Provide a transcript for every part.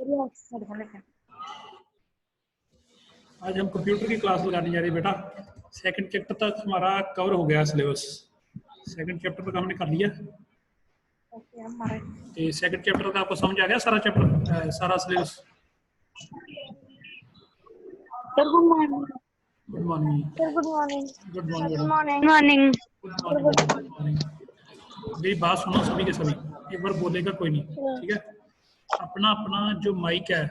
आज हम कंप्यूटर की क्लास लगाने जा रहे हैं बेटा। सेकंड चैप्टर तक हमारा कवर हो गया सिलेबस। सेकंड चैप्टर तक हमने कर लिया। तो सेकंड चैप्टर तक आपको समझ आ गया सारा चैप्टर, सारा syllabus. Good morning. Good morning. Good morning. Good morning. Good morning. Good morning. मेरी बात सुनो सभी के सभी, एक बार बोलेगा कोई नहीं, ठीक है? अपना अपना जो माइक है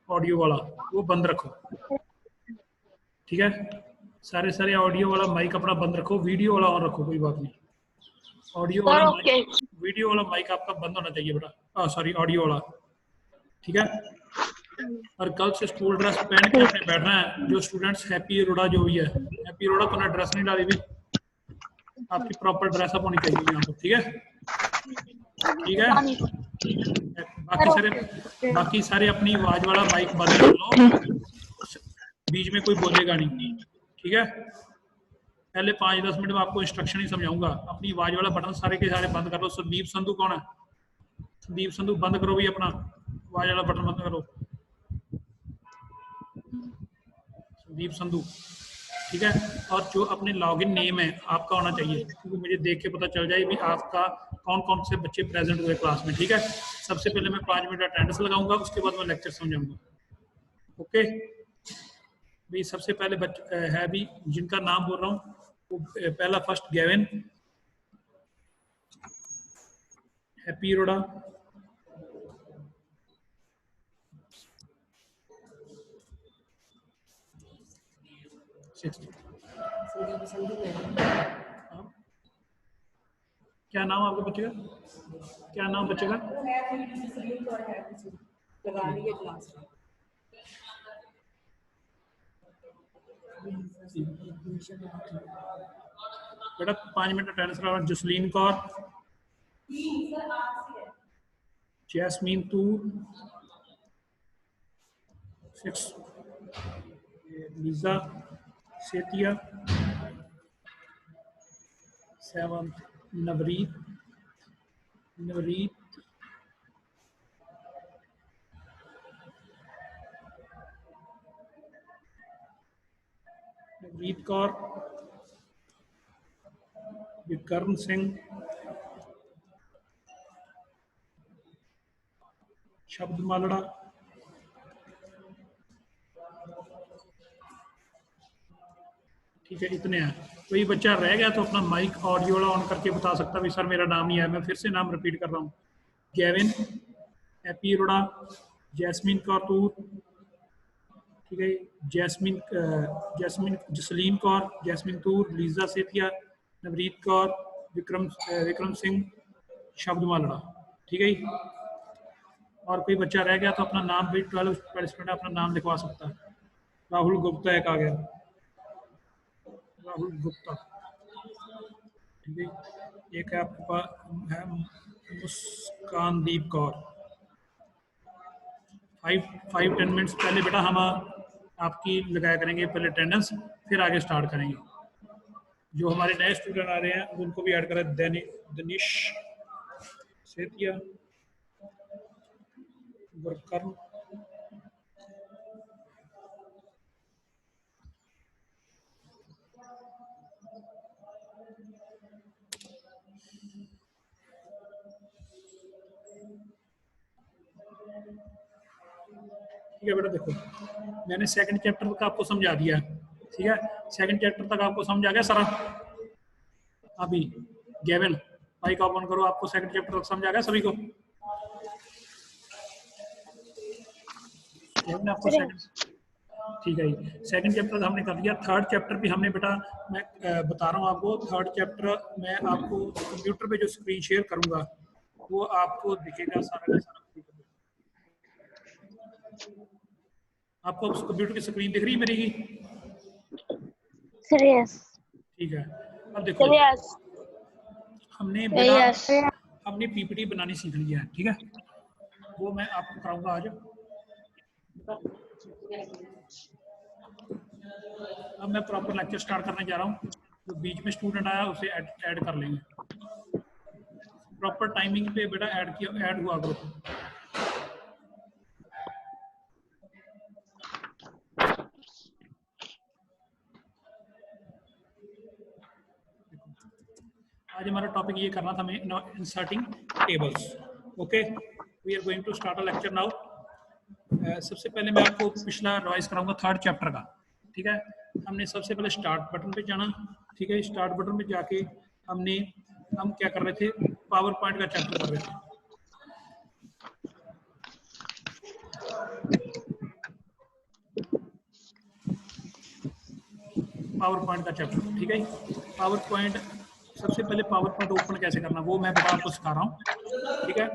ऑडियो वाला वो बंद रखो, ठीक है? सारे सारे ऑडियो वाला माइक अपना बंद रखो, वीडियो वाला ऑन रखो, कोई बात नहीं। ऑडियो वाला माइक, वीडियो वाला माइक आपका बंद होना चाहिए बेटा, सॉरी ऑडियो वाला, ठीक है? और कल से स्कूल ड्रेस पहन के आपने बैठना है। जो स्टूडेंट्स हैप्पी अरोड़ा जो भी है, हैप्पी अरोड़ा तो ड्रेस नहीं डाली भी, आपकी प्रॉपर ड्रेस अप होनी चाहिए यहाँ पर, ठीक है? ठीक है? बाकी सारे अपनी आवाज वाला माइक बंद कर लो, बीच में कोई बोलेगा नहीं, ठीक है? पहले 5-10 मिनट में आपको इंस्ट्रक्शन ही समझाऊंगा। अपनी आवाज वाला बटन सारे के सारे बंद कर लो। संदीप संधू कौन है? संदीप संधू बंद करो भी, अपना आवाज वाला बटन बंद करो। संदीप संधू, ठीक है? और जो अपने लॉगिन नेम है आपका होना चाहिए, क्योंकि मुझे देख के पता चल जाए भी आपका कौन कौन से बच्चे प्रेजेंट हुए क्लास में, ठीक है? सबसे पहले मैं 5 मिनट अटेंडेंस लगाऊंगा, उसके बाद मैं लेक्चर समझाऊंगा। ओके भाई, सबसे पहले बच्चे है भी जिनका नाम बोल रहा हूँ, वो पहला फर्स्ट गेविन, हैप्पी अरोड़ा, क्या नाम आपके बच्चे का? क्या नाम बच्चे का? बेटा 5 मिनट अटेंडेंस लगा। जसलीन कौर, जैस्मीन तूर, 6 लीजा सेतिया, 7 नवरीत, नवरीत कौर, विक्रम सिंह, शब्द मालड़ा, ठीक है? इतने हैं। कोई बच्चा रह गया तो अपना माइक ऑडियो वाला ऑन करके बता सकता भी सर मेरा नाम नहीं है। मैं फिर से नाम रिपीट कर रहा हूँ। Gavin, happy Arora, jasmine Kaur, ठीक है? जसलीन कौर, जैस्मीन तूर, लीजा सेतिया, नवरीत कौर, विक्रम सिंह, शब्द मालड़ा, ठीक है? और कोई बच्चा रह गया तो अपना नाम भी 12 पार्टिसिपेंट अपना नाम लिखवा सकता है। राहुल गुप्ता एक आ गया, राहुल गुप्ता, ठीक है? एक है आपके पास है मुस्कानदीप कौर। 5-10 मिनट्स पहले बेटा हम आपकी लगाया करेंगे पहले अटेंडेंस, फिर आगे स्टार्ट करेंगे। जो हमारे नए स्टूडेंट आ रहे हैं उनको भी ऐड करें। दनिश सेतिया, गुरकर्म, ठीक है बेटा? देखो मैंने सेकंड चैप्टर तक आपको समझा दिया है, ठीक है? सेकंड चैप्टर तक आपको समझ आ गया सारा? अभी गेविन माइक ऑन करो, आपको सेकंड चैप्टर तक समझ आ गया सभी को? गेविन आपको सेकंड, ठीक है? सेकंड चैप्टर हमने कर लिया। थर्ड चैप्टर भी हमने बेटा, मैं बता रहा हूँ आपको, थर्ड चैप्टर मैं आपको कंप्यूटर पे जो स्क्रीन शेयर करूंगा वो आपको दिखेगा सारा का सारा। आपको कंप्यूटर की स्क्रीन दिख रही है मेरी की? ठीक है? अब देखो हमने बेटा हमने पीपीटी बनानी सीख लिया है, ठीक है? वो मैं आपको कराऊंगा आज। अब मैं प्रॉपर लेक्चर स्टार्ट करने जा रहा हूँ। जो बीच में स्टूडेंट आया उसे ऐड कर लेंगे। प्रॉपर टाइमिंग पे बेटा ऐड हुआ करो। आज हमारा टॉपिक ये करना था, हमें inserting tables. Okay, we are going to start a lecture now. सबसे पहले मैं आपको पिछला रिवाइज कराऊंगा 3rd चैप्टर का। ठीक है, हमने सबसे पहले स्टार्ट बटन पे जाना। ठीक है, स्टार्ट बटन पे जाके हम क्या कर रहे थे, पावर पॉइंट का चैप्टर कर रहे थे। पावर पॉइंट का चैप्टर। ठीक है, पावर पॉइंट सबसे पहले पावर पॉइंट ओपन कैसे करना वो मैं बता आपको सिखा रहा हूँ। ठीक है,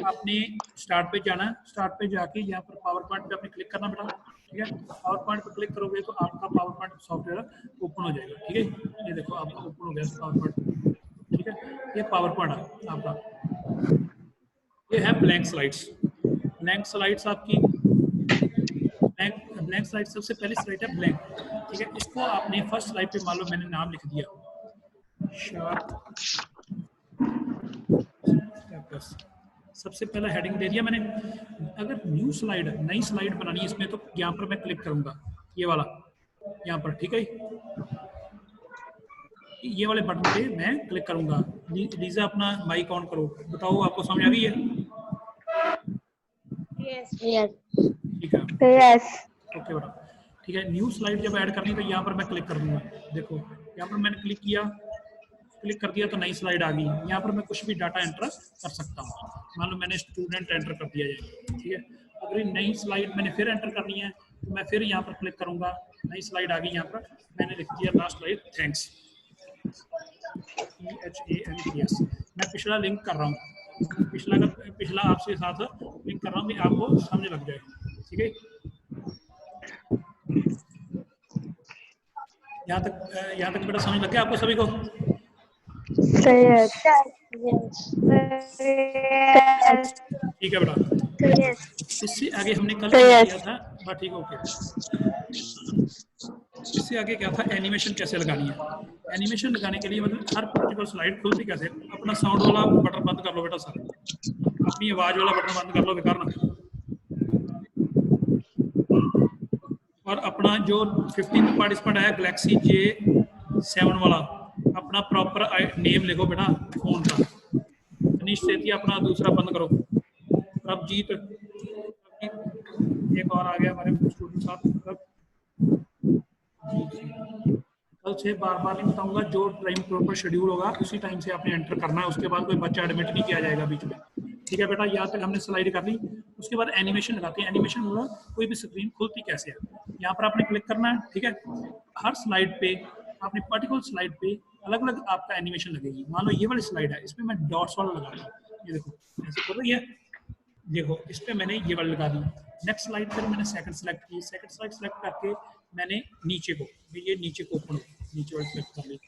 आपने स्टार्ट पे जाना है, स्टार्ट पे जाके यहाँ पर पावर पॉइंट पे आपने क्लिक करना बेटा। ठीक है, पावर पॉइंट पे क्लिक करोगे तो आपका पावर पॉइंट सॉफ्टवेयर ओपन हो जाएगा। ठीक है, ये देखो आपका ओपन हो गया पावर पॉइंट। ठीक है, ये पावर पॉइंट है आपका। ये है ब्लैंक स्लाइड्स। ब्लैंक स्लाइड्स आपकी ब्लैंक स्लाइड सबसे पहली स्लाइड है ब्लैंक। ठीक है, इसको आपने फर्स्ट स्लाइड पे मान लो मैंने नाम लिख दिया शार्प स्टेपस, सबसे पहला हेडिंग दे दिया मैंने। अगर न्यू स्लाइड नई स्लाइड बनानी है इसमें तो यहाँ पर मैं क्लिक करूंगा, ये वाला यहाँ पर। ठीक है, ये वाले बटन पे मैं क्लिक करूंगा। लीजा अपना माइक ऑन करो, बताओ आपको समझ आ गई है? Yes. ठीक है, Yes. ओके बेटा। ठीक है, न्यू स्लाइड जब ऐड करनी है तो यहाँ पर मैं क्लिक कर दूंगा। देखो यहाँ पर मैंने क्लिक किया, क्लिक कर दिया तो नई स्लाइड आ गई। यहाँ पर मैं कुछ भी डाटा एंटर कर सकता हूँ। मान लो मैंने स्टूडेंट एंटर कर दिया जाए। ठीक है, अगर नई स्लाइड मैंने फिर एंटर करनी है तो मैं फिर यहाँ पर क्लिक करूंगा, नई स्लाइड आ गई। यहाँ पर मैंने लिख दिया लास्ट स्लाइड थैंक्स, THANKS। मैं पिछला लिंक कर रहा हूँ, पिछला आपके साथ लिंक कर रहा हूँ कि आपको समझ लग जाए। ठीक है, यहाँ तक बेटा समझ लग गया आपको सभी को? Yes. ठीक है बेटा। Yes. इससे आगे हमने कल क्या किया था? बस ठीक है, ओके। इससे आगे क्या था, एनिमेशन कैसे लगानी है। एनिमेशन लगाने के लिए मतलब हर पर्टिकुलर स्लाइड खुलती कैसे। अपना साउंड वाला बटन बंद कर लो बेटा सर, अपनी आवाज वाला बटन बंद कर लो बेकार ना। और अपना जो 15 पार्टिसिपेंट है गैलेक्सी J7 वाला, अपना प्रॉपर नेम लिखो बेटा फोन का। तनीश सेठी अपना दूसरा बंद करो। प्रभजीत, एक और आ गया हमारे स्टूडेंट साथ जी। कल से बार बार नहीं बताऊंगा, जो टाइम प्रॉपर शेड्यूल होगा उसी टाइम से आपने एंटर करना है। उसके बाद कोई बच्चा एडमिट नहीं किया जाएगा बीच में। ठीक है बेटा, यहाँ तक हमने स्लाइड कर ली। उसके बाद एनिमेशन लगाते हैं। एनिमेशन मतलब कोई भी स्क्रीन खुलती कैसे है, यहाँ पर आपने क्लिक करना है। ठीक है, हर स्लाइड पे आपने पर्टिकुलर स्लाइड पे अलग अलग आपका एनिमेशन लगेगी। मान लो ये वाली स्लाइड है, इसमें मैं डॉट्स वाला लगा रहा हूँ। ये देखो ऐसे कर रही है, देखो इस पे मैंने ये वाली लगा दी। नेक्स्ट स्लाइड पर मैंने सेकंड सेलेक्ट की, सेकंड स्लाइड सेलेक्ट करके मैंने नीचे को, ये नीचे को ओपन नीचे वाली सेलेक्ट कर ली।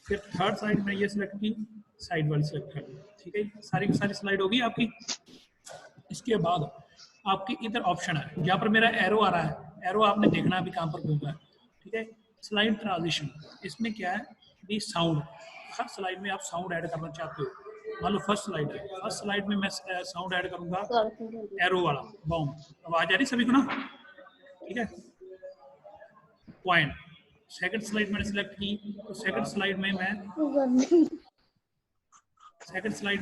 फिर थर्ड साइड में ये सिलेक्ट की, साइड वाली सेलेक्ट कर ली। ठीक है, सारी की सारी स्लाइड होगी आपकी। इसके बाद आपकी इधर ऑप्शन है, जहाँ पर मेरा एरो आ रहा है, एरो आपने देखना है अभी कहाँ पर घूम रहा है। ठीक है, स्लाइड ट्रांजिशन, इसमें क्या है भी साउंड, हर स्लाइड में आप साउंड ऐड करना चाहते हो। मान लो फर्स्ट स्लाइड है, फर्स्ट स्लाइड में मैं साउंड ऐड करूंगा एरो वाला बॉम, आवाज आ रही सभी को ना? ठीक है, पॉइंट। सेकंड स्लाइड मैंने सिलेक्ट की तो सेकंड स्लाइड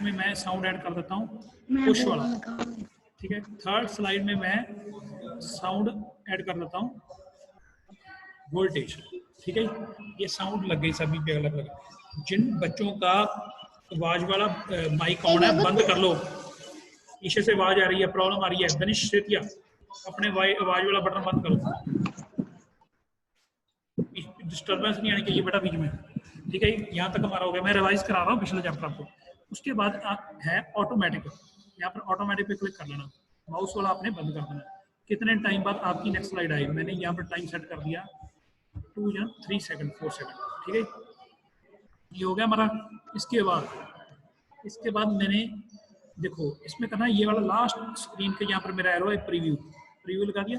में मैं साउंड ऐड कर देता हूँ पुश वाला। ठीक है, थर्ड स्लाइड में मैं साउंड ऐड कर देता हूँ वोल्टेज। ठीक है, ये साउंड लग गई सभी पे अलग अलग। जिन बच्चों का आवाज वाला माइक ऑन है बंद कर लो, पीछे से आवाज आ रही है, प्रॉब्लम आ रही है। दनिश सेतिया अपने आवाज वाला बटन बंद करो, डिस्टर्बेंस नहीं आनी चाहिए बेटा बीच में। ठीक है, यहाँ तक हमारा हो गया। मैं रिवाइज करा रहा हूँ पिछले चैप्टर आपको। उसके बाद है ऑटोमेटिक, यहाँ पर ऑटोमेटिक पे क्लिक कर लेना, माउस वाला आपने बंद कर देना। कितने टाइम बाद आपकी नेक्स्ट स्लाइड आएगी, मैंने यहाँ पर टाइम सेट कर दिया 2 या 3 सेकंड 4 सेकंड। ठीक है, ये हो गया हमारा। इसके बाद मैंने देखो इसमें करना है ये वाला लास्ट स्क्रीन के, यहाँ पर मेरा एरो है प्रीव्यू लगा दिया।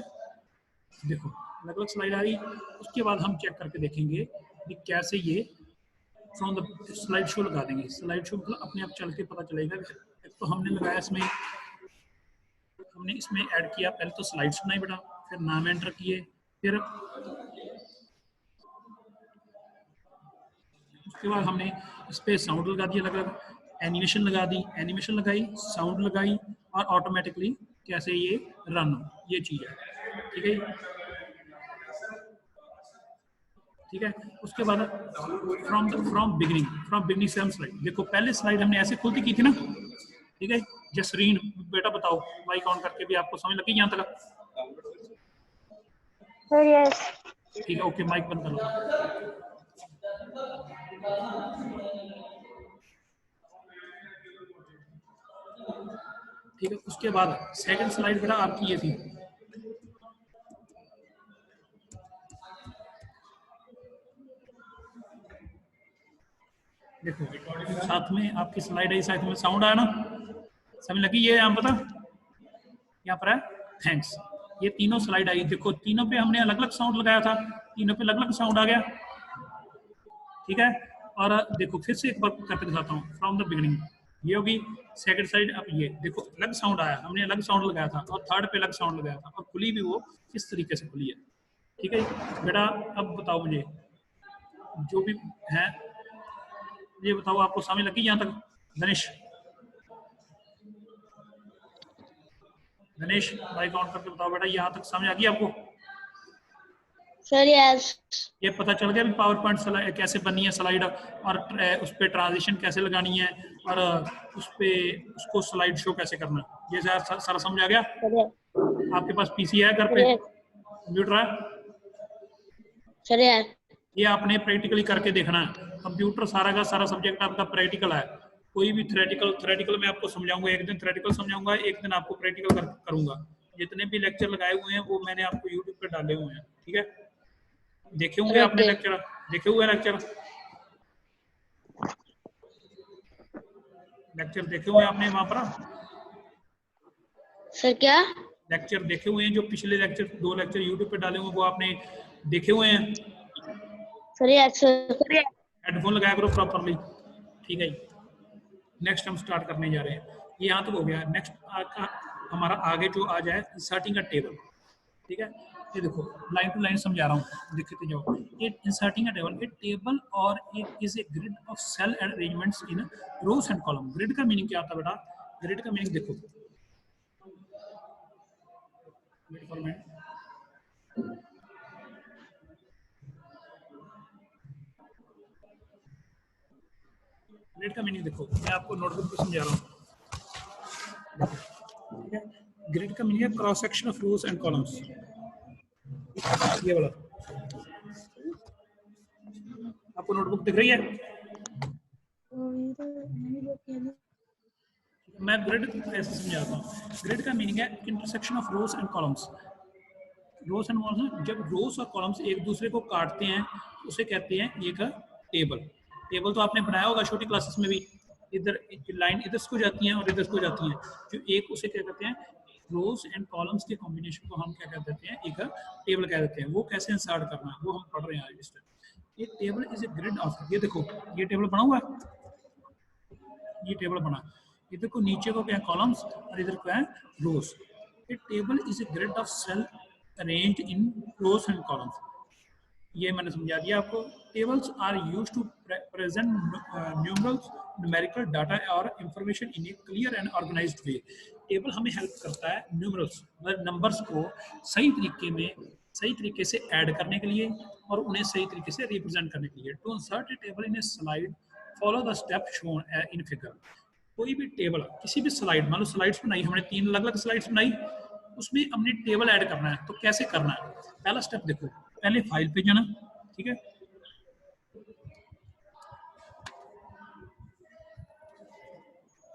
देखो अलग अलग स्लाइड आ रही। उसके बाद हम चेक करके देखेंगे कि कैसे ये फ्रॉम द स्लाइड शो लगा देंगे। स्लाइड शो मतलब अपने आप चल के पता चलेगा। एक तो हमने लगाया इसमें, हमने इसमें ऐड किया, पहले तो स्लाइड्स बनाई बेटा, फिर नाम एंटर किए, फिर उसके बाद हमने इस पर साउंड लगा दिया, अलग अलग एनिमेशन लगा दी, एनिमेशन लगाई, साउंड लगाई और ऑटोमेटिकली कैसे ये रन हो, ये चीज़ है। ठीक है, ठीक है। उसके बाद फ्रॉम बिगनिंग से हम स्लाइड, देखो पहले स्लाइड हमने ऐसे खुलती की थी ना, ठीक है। जसरीन बेटा बताओ, माइक ऑन करके भी आपको समझ लगी यहाँ तक? Sir yes. ठीक है, ओके, माइक बंद करो। ठीक है, उसके बाद सेकंड स्लाइड बेटा आपकी ये थी, देखो साथ में आपकी स्लाइड है, साथ में साउंड आया ना, समझ लगी? ये यहाँ पता यहाँ पर है थैंक्स, ये तीनों स्लाइड आई, देखो तीनों पे हमने अलग अलग साउंड लगाया था, तीनों पे अलग अलग साउंड आ गया। ठीक है, और देखो फिर से एक बार करके दिखाता हूँ, फ्रॉम द बिगिनिंग ये होगी सेकंड साइड। अब ये देखो अलग साउंड आया, हमने अलग साउंड लगाया था, और थर्ड पे अलग साउंड लगाया था, और खुली भी वो इस तरीके से खुली है। ठीक है बेटा, अब बताओ मुझे जो भी है, ये बताओ आपको समझ लगी यहाँ तक? गणेश, गणेश माइक ऑन करके बताओ बेटा, यहाँ तक समझ आ गई आपको? Sir yes. ये पता चल गया भी पावर पॉइंट स्लाइड कैसे बननी है स्लाइड, और उस पर ट्रांजिशन कैसे लगानी है, और उस पे उसको स्लाइड शो कैसे करना है, ये सारा समझ आ गया? आपके पास पीसी है घर पे, कंप्यूटर है? Sir yes. ये आपने प्रैक्टिकली करके देखना है, कंप्यूटर सारा का सारा सब्जेक्ट आपका प्रैक्टिकल है, कोई भी थ्योरेटिकल मैं आपको समझाऊंगा, एक दिन थ्योरेटिकल समझाऊंगा, एक दिन आपको प्रैक्टिकल करूंगा। जितने भी लेक्चर लगाए हुए हैं वो मैंने आपको यूट्यूब पे डाले हुए हैं, ठीक है? देखे होंगे आपने लेक्चर, देखे हुए लेक्चर देखे हुए आपने वहां पर? सर क्या? लेक्चर देखे हुए हैं, जो पिछले लेक्चर 2 लेक्चर यूट्यूब पे डाले हुए वो आपने देखे हुए हैं? Sir yes. हेडफोन लगाया करो प्रॉपरली, ठीक है? नेक्स्ट हम स्टार्ट करने जा रहे हैं, ये यहाँ तक हो गया। नेक्स्ट हमारा आगे जो आ जाए इंसर्टिंग अ टेबल, ठीक है? ये देखो लाइन टू लाइन समझा रहा हूँ, देखते जाओ। ये इंसर्टिंग अ टेबल और it is a grid of cell arrangements in rows and column. Grid का मीनिंग क्या होता है बेटा? ग्रिड का मीनिंग देखो, ग्रिड का मीनिंग देखो, मैं आपको नोटबुक पे समझा रहा हूँ, ठीक है? ग्रिड का मीनिंग है cross section of rows and columns, ये वाला आपको नोटबुक दिख रही है? मैं ग्रिड ऐसे समझाता हूँ। ग्रिड का मीनिंग है intersection of rows and columns. Rows and columns, जब रोज और कॉलम्स एक दूसरे को काटते हैं उसे कहते हैं एक टेबल। टेबल तो आपने बनाया होगा छोटी क्लासेस में भी, इधर लाइन इधर से जाती हैं और इधर से जाती हैं, जो एक उसे क्या कहते हैं, रोज एंड कॉलम्स के कॉम्बिनेशन को हम क्या कह देते हैं, एक टेबल कह देते हैं। वो कैसे इंसर्ट करना है वो हम पढ़ रहे हैं आज इस टाइम। ये table is a grid of, ये देखो ये टेबल बना हुआ है, ये टेबल बना, इधर को नीचे को क्या कॉलम्स और इधर को है rows. A table is a grid of cell arranged in rows and columns. ये मैंने समझा दिया आपको। Tables are used to present numerals, numerical data और information in a clear and organised way. Table हमें हेल्प करता है न्यूमरल्स मतलब नंबर्स को सही तरीके से ऐड करने के लिए और उन्हें सही तरीके से रिप्रेजेंट करने के लिए। To insert a table in a slide follow the step shown in figure. कोई भी टेबल किसी भी स्लाइड, मान लो स्लाइड्स बनाई हमने, 3 अलग अलग स्लाइड्स बनाई, उसमें हमने टेबल ऐड करना है, तो कैसे करना है? पहला स्टेप देखो, पहले फाइल पे जाना, ठीक है?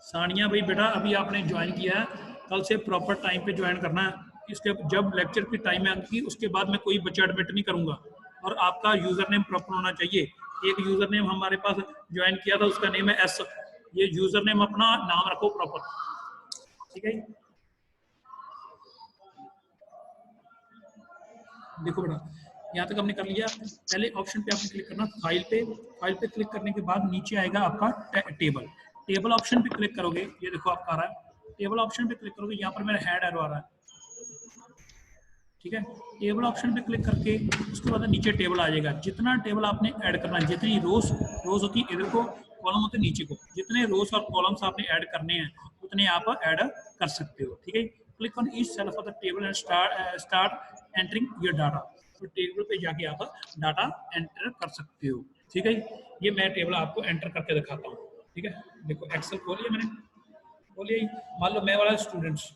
सानिया भाई बेटा अभी आपने ज्वाइन किया है, कल से प्रॉपर टाइम पे ज्वाइन करना है। इसके जब लेक्चर की टाइम आएगी उसके बाद मैं कोई बच्चा एडमिट नहीं करूंगा, और आपका यूजर नेम प्रॉपर होना चाहिए। एक यूजर नेम हमारे पास ज्वाइन किया था, उसका नेम है एस, ये यूजर नेम अपना नाम रखो प्रॉपर, ठीक है? देखो बेटा यहाँ तक हमने कर लिया। पहले ऑप्शन पे आपने क्लिक करना, फाइल पे क्लिक करने के बाद नीचे आएगा आपका टेबल ऑप्शन पे क्लिक करोगे, ये देखो आपका आ रहा है टेबल ऑप्शन पे क्लिक करोगे, यहाँ पर मेरा हेड एरो आ रहा है, ठीक है। टेबल ऑप्शन पे क्लिक करके उसके बाद नीचे टेबल आ जाएगा। जितना टेबल आपने ऐड करना है, जितनी रोज होती है इधर को, कॉलम होते हैं नीचे को, जितने रोज और कॉलम्स आपने ऐड करने हैं उतने आप ऐड कर सकते हो। ठीक है। Click on each cell of the table and start entering your data. तो टेबल पे जाके आप डाटा एंटर कर सकते हो। ठीक है। ये मैं टेबल आपको एंटर करके दिखाता हूँ। ठीक है। देखो एक्सेल खोल लिया मैंने, खोलिए। मान लो मैं वाला स्टूडेंट्स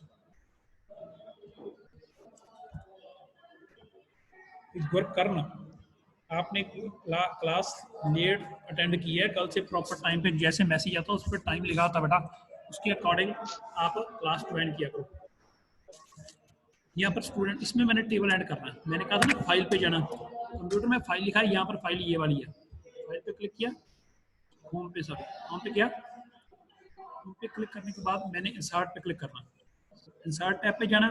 वर्क करना, आपने क्लास लेट अटेंड की है, कल से प्रॉपर टाइम पे जैसे मैसेज आता है उस पर टाइम लिखा था बेटा, उसके अकॉर्डिंग आप क्लास ज्वाइन किया करो। यहाँ पर स्टूडेंट, इसमें मैंने टेबल ऐड करना है। मैंने कहा था ना फाइल पे जाना, कंप्यूटर में फाइल लिखा है, यहाँ पर फाइल ये वाली है। फाइल पे क्लिक किया, होम पे, सॉरी होम पे किया। होम पे क्लिक करने के बाद मैंने इंसर्ट पे क्लिक करना, इंसर्ट टैब पे जाना।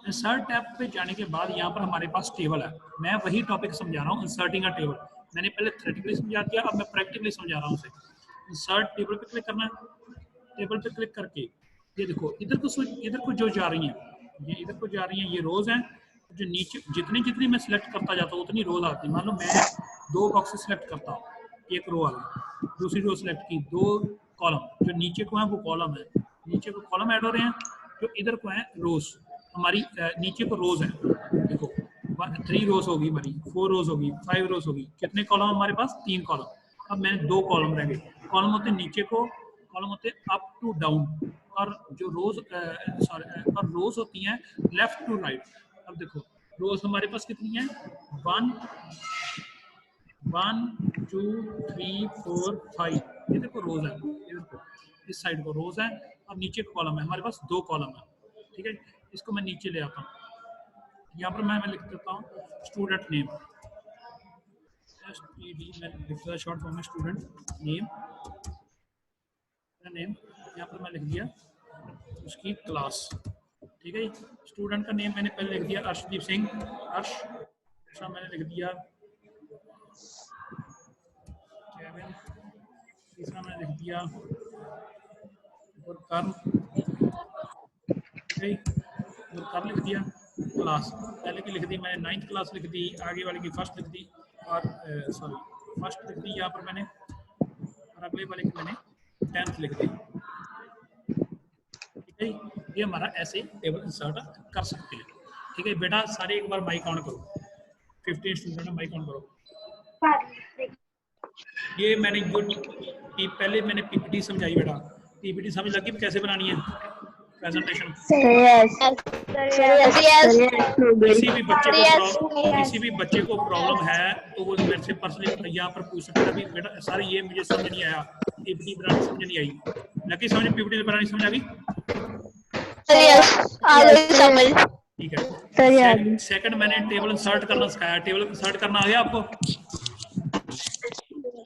इंसर्ट टैब पे जाने के बाद यहाँ पर हमारे पास टेबल है। मैं वही टॉपिक समझा रहा हूँ, इंसर्टिंग अ टेबल। मैंने पहले थ्योरेटिकली समझा दिया, अब मैं प्रैक्टिकली समझा रहा हूँ उसे। इंसर्ट टेबल पे क्लिक करना है। टेबल पे क्लिक करके ये देखो इधर को जो जा रही हैं, ये इधर को जा रही हैं, ये रोज हैं। जो नीचे जितनी जितनी मैं सिलेक्ट करता जाता हूँ उतनी रोज आती है। मान लो मैं 2 बॉक्सेस सिलेक्ट करता हूँ, एक रो आ गई, दूसरी रो सिलेक्ट की, 2 कॉलम, जो नीचे को है वो कॉलम है, नीचे को कॉलम ऐड हो रहे हैं, जो इधर को है रोज। हमारी नीचे को रोज है, देखो 3 रोज होगी हमारी, 4 रोज होगी, 5 रोज होगी। कितने कॉलम हमारे पास? 3 कॉलम। अब मैंने 2 कॉलम रह गए। कॉलम होते नीचे को, कॉलम होते अप टू डाउन, और जो रोज और रोज होती हैं लेफ्ट टू राइट। अब देखो रोज हमारे पास कितनी है? 1 2 3 4 5। ये देखो रोज है, इधर को इस साइड को रोज है, और नीचे कॉलम है, हमारे पास 2 कॉलम है। ठीक है। इसको मैं नीचे ले आता हूँ। यहाँ पर मैं लिख देता हूँ स्टूडेंट नेम, STD, मैं लिख देता हूँ शॉर्ट फॉर्म में स्टूडेंट नेम। यहाँ पर मैं लिख दिया उसकी क्लास। ठीक है। स्टूडेंट का नेम मैंने पहले लिख दिया अर्शदीप सिंह, अर्श। दूसरा मैंने लिख दिया केविन। तीसरा मैंने लिख दिया गुरकर्म। गुरकर्म लिख दिया। क्लास पहले की लिख दी मैंने 9th क्लास लिख दी, आगे वाले की फर्स्ट लिख दी, और सॉरी फर्स्ट लिख दी यहाँ पर मैंने, और अगले वाले की मैंने 10th लिख दी। ठीक है। ये हमारा ऐसे टेबल इंसर्ट कर सकते हैं। ठीक है बेटा, सारे एक बार माइक ऑन करो। 15 स्टूडेंट है, माइक ऑन करो। ये मैंने जो पहले मैंने पीपीटी समझाई बेटा, पीपीटी समझ लगी कैसे बनानी है प्रेजेंटेशन? किसी भी बच्चे को प्रॉब्लम है तो वो मेरे से पर्सनली यहाँ पर पूछ सकता है भी बेटा सर ये मुझे समझ नहीं आया, पीपीटी बनानी समझ नहीं आई। लकी समझ पीपीटी बनानी समझ आ गई? ठीक है। सेकंड मैंने टेबल इंसर्ट करना सिखाया। टेबल इंसर्ट करना आ गया आपको?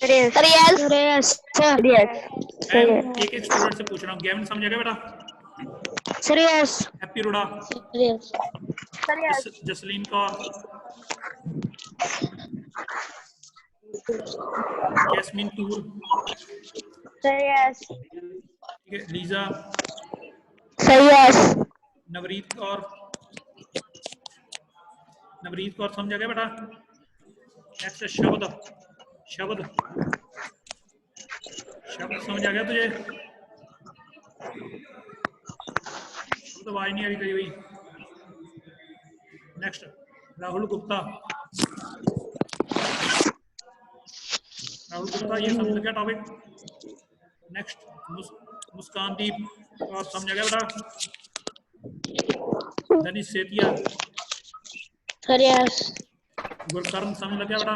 एक एक स्टूडेंट से पूछ रहा हूँ, गेविन समझ आ गया बेटा? Sir yes. हैप्पी रोड़ा, जसलीन कौर, जैस्मिन तूर, सर यस। ठीक है, Lisa, sir yes. Navreet Kaur, Navreet Kaur समझ आ गया बेटा? नेक्स्ट शब्द, शब्द, शब्द समझ आ गया तुझे? शब्द आवाज नहीं आ रही करी हुई। नेक्स्ट राहुल गुप्ता, राहुल गुप्ता ये समझ लग गया टॉपिक? नेक्स्ट मुस्कान दीप और समझ आ गया बेटा? Danish Setia, sir yes. गुरकर्म समझ लग गया बेटा?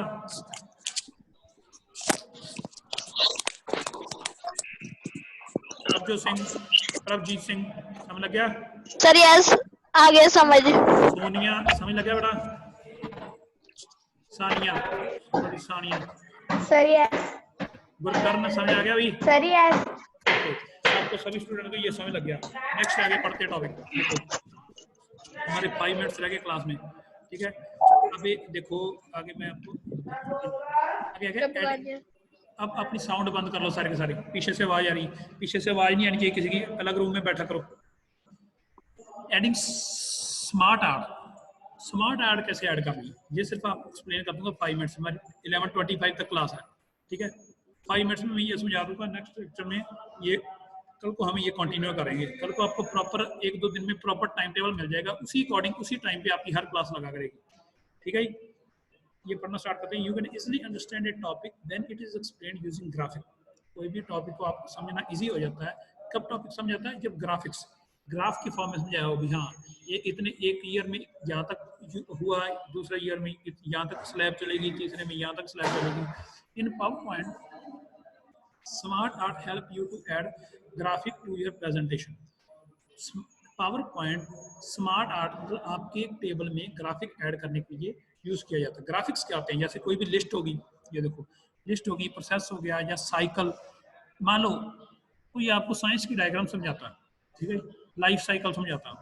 प्रभजोत सिंह, प्रभजीत सिंह समझ लग गया? सर यस, आ गया समझ। सोनिया समझ लग गया बेटा? Sania, sorry Sania, sir yes. Gurkaram समझ आ गया भाई? Sir yes. आपको सभी स्टूडेंट को ये समझ लग गया। नेक्स्ट आगे पढ़ते टॉपिक। देखो हमारे 5 मिनट्स रह गए क्लास में। ठीक है। अभी देखो आगे मैं आपको आगे अब अपनी साउंड बंद कर लो सारे के सारे। पीछे से आवाज आ रही, पीछे से आवाज नहीं आनी चाहिए किसी की, अलग रूम में बैठा करो। Adding smart art, smart add कैसे ऐड करनी है ये सिर्फ आपको एक्सप्लेन कर दूंगा 5 मिनट्स में। 11:25 तक क्लास है, ठीक है। 5 मिनट्स में मैं ये समझा दूंगा। नेक्स्ट लेक्चर में ये कल को हम ये कंटिन्यू करेंगे। कल को आपको प्रॉपर 1-2 दिन में प्रॉपर टाइम टेबल मिल जाएगा, उसी अकॉर्डिंग उसी टाइम पे आपकी हर क्लास लगा करेगी, ठीक है। ये पढ़ना स्टार्ट करते हैं। You can easily understand A topic when it is explained using graphic. कोई भी टॉपिक को आपको समझना इजी हो जाता है। कब टॉपिक समझ आता है? जब ग्राफिक्स ग्राफ की फॉर्म में समझाया हो भी हाँ ये इतने एक ईयर में यहाँ तक हुआ है, दूसरे ईयर में यहाँ तक स्लैब चलेगी, तीसरे में यहाँ तक स्लैब चलेगी। In PowerPoint SmartArt help you to add graphic to your presentation. PowerPoint SmartArt मतलब आपके टेबल में ग्राफिक ऐड करने के लिए यूज किया जाता है। ग्राफिक्स क्या होते हैं? जैसे कोई भी लिस्ट होगी, ये देखो लिस्ट होगी, प्रोसेस हो गया या साइकिल। मान लो कोई आपको साइंस की डायग्राम समझाता है, ठीक है, लाइफ साइकिल समझाता है।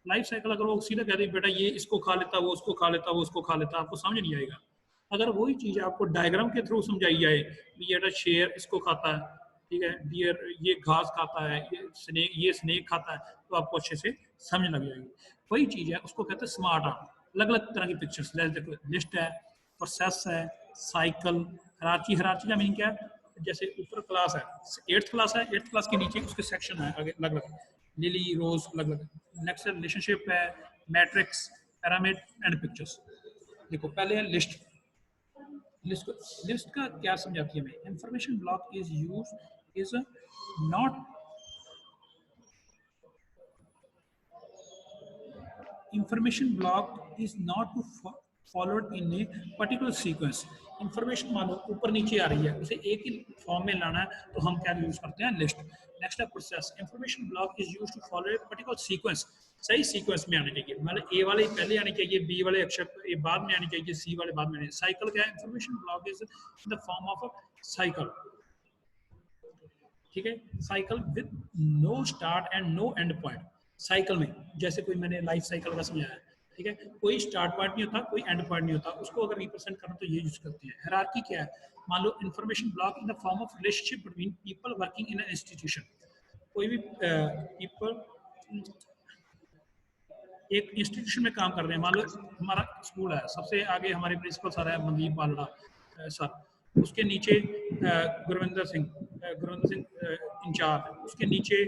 लाइफ साइकिल अगर वो सीधा कह दे बेटा ये इसको खा लेता, वो उसको खा लेता, वो उसको खा लेता, आपको समझ नहीं आएगा। अगर वही चीज आपको डायग्राम के थ्रू समझाई जाए, ये शेर इसको खाता है, ठीक है, डियर ये घास खाता है, ये स्नेक खाता है, तो आपको अच्छे से समझ लग जाएगी। वही चीज है, उसको कहते हैं स्मार्ट आर्ट। अलग अलग तरह की पिक्चर्स, देखो लिस्ट है, प्रोसेस है, साइकिल, हरारची। हरारची का मीनिंग क्या है? जैसे ऊपर क्लास है, 8th क्लास है, 8th क्लास के नीचे उसके सेक्शन है आगे अलग अलग, लिली रोज अलग अलग। नेक्स्ट रिलेशनशिप है, मैट्रिक्स, पिरामिड एंड पिक्चर्स। देखो पहले है लिस्ट। लिस्ट का क्या समझाती है हमें? Information block is use is not information block is not to followed in a particular sequence। Information मानो ऊपर नीचे आ रही है, उसे एक ही फॉर्म में लाना है तो हम क्या यूज करते हैं? लिस्ट। नेक्स्ट है process. Information block is used to follow a particular sequence. सही सीक्वेंस में आने चाहिए, मतलब ए वाले पहले आने चाहिए, बी वाले अक्षर ए बाद में आने चाहिए, सी वाले बाद में आने चाहिए। साइकिल क्या है? Information block is in the form of a cycle, ठीक है। Cycle with no start and no end point. Cycle में जैसे कोई मैंने लाइफ साइकिल का समझाया है, ठीक है, कोई स्टार्ट पॉइंट नहीं होता, कोई एंड पॉइंट नहीं होता, उसको अगर रिप्रेजेंट करना तो ये यूज करते हैं। हायरार्की क्या है? मान लो information block in the form of relationship between people working in an institution. कोई भी पीपल एक इंस्टीट्यूशन में काम कर रहे हैं। मान लो हमारा स्कूल है, सबसे आगे हमारे प्रिंसिपल सर है मनदीप बालड़ा सर, उसके नीचे गुरविंदर सिंह इंचार्ज, उसके नीचे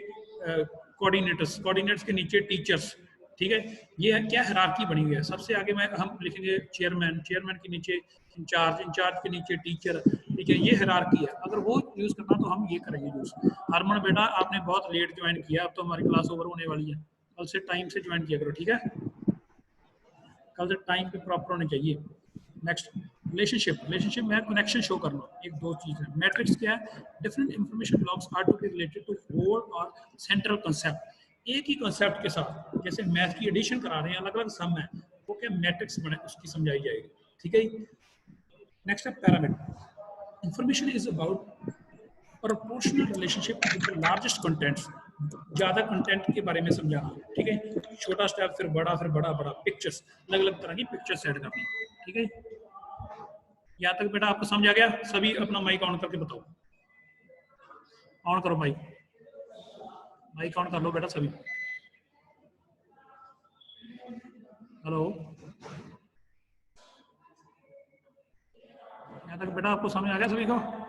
कोऑर्डिनेटर्स के नीचे टीचर्स, ठीक है। ये है क्या? हायरार्की बनी हुई है। सबसे आगे में हम लिखेंगे चेयरमैन के नीचे इंचार्ज के नीचे टीचर, ठीक है। ये हायरार्की है। अगर वो यूज करना तो हम ये करेंगे यूज। हरमन बेटा आपने बहुत लेट ज्वाइन किया, अब तो हमारी क्लास ओवर होने वाली है। कल से टाइम से ज्वाइन किया करो, ठीक है। कल से टाइम पे प्रॉपर होने चाहिए। नेक्स्ट रिलेशनशिप में कनेक्शन शो करना। एक दो चीज है। मैट्रिक्स क्या है? Different information blocks are to be related to whole और सेंट्रल कांसेप्ट। एक ही कांसेप्ट के साथ, जैसे मैथ की एडिशन करा रहे हैं, अलग अलग सम है, वो क्या मैट्रिक्स बने उसकी समझाई जाएगी, ठीक है। नेक्स्ट है pyramid. Information is about proportional relationship with the largest contents. ज्यादा कंटेंट के बारे में समझाना, ठीक है। छोटा स्टेप, फिर बड़ा, फिर बड़ा बड़ा। पिक्चर्स, अलग अलग तरह की पिक्चर्स ऐड करनी, ठीक है। यहाँ तक बेटा आपको समझ आ गया? सभी अपना माइक ऑन करके बताओ। ऑन करो माइक ऑन कर लो बेटा सभी। हेलो, यहाँ तक बेटा आपको समझ आ गया सभी को?